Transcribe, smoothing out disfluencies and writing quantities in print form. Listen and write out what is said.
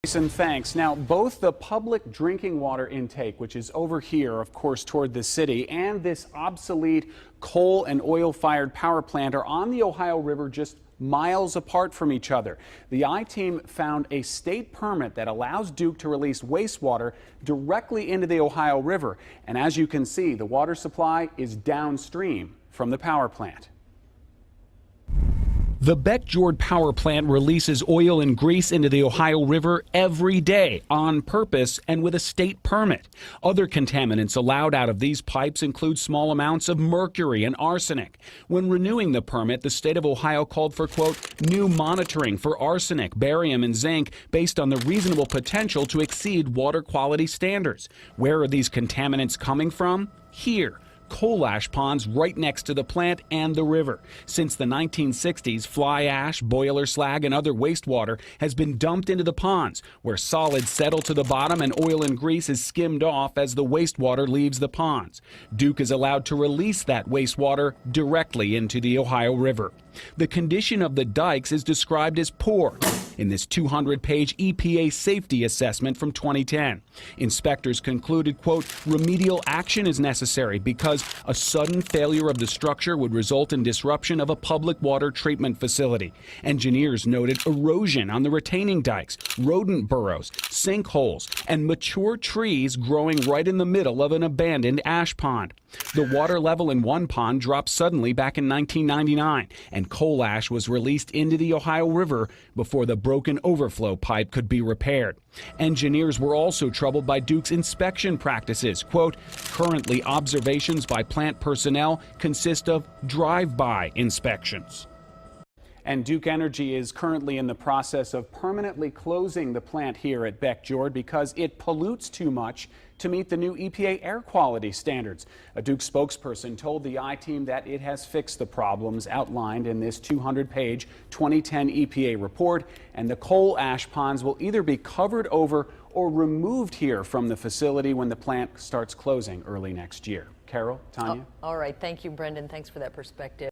Jason, thanks. Now, both the public drinking water intake, which is over here, of course, toward the city, and this obsolete coal and oil-fired power plant are on the Ohio River just miles apart from each other. The I-Team found a state permit that allows Duke to release wastewater directly into the Ohio River. And as you can see, the water supply is downstream from the power plant. The Beck Jord power plant releases oil and grease into the Ohio River every day on purpose and with a state permit. Other contaminants allowed out of these pipes include small amounts of mercury and arsenic. When renewing the permit, the state of Ohio called for, quote, new monitoring for arsenic, barium, and zinc based on the reasonable potential to exceed water quality standards. Where are these contaminants coming from? Here. Coal ash ponds right next to the plant and the river. Since the 1960s, fly ash, boiler slag, and other wastewater has been dumped into the ponds, where solids settle to the bottom and oil and grease is skimmed off as the wastewater leaves the ponds. Duke is allowed to release that wastewater directly into the Ohio River. The condition of the dikes is described as poor in this 200-page EPA safety assessment from 2010. Inspectors concluded, quote, remedial action is necessary because a sudden failure of the structure would result in disruption of a public water treatment facility. Engineers noted erosion on the retaining dikes, rodent burrows, sinkholes, and mature trees growing right in the middle of an abandoned ash pond. The water level in one pond dropped suddenly back in 1999, and coal ash was released into the Ohio River before the broken overflow pipe could be repaired. Engineers were also troubled by Duke's inspection practices. Quote, currently observations by plant personnel consist of drive-by inspections. And Duke Energy is currently in the process of permanently closing the plant here at Beck Jord because it pollutes too much to meet the new EPA air quality standards. A Duke spokesperson told the I-Team that it has fixed the problems outlined in this 200-page 2010 EPA report, and the coal ash ponds will either be covered over or removed here from the facility when the plant starts closing early next year. Carol, Tanya? All right. Thank you, Brendan. Thanks for that perspective.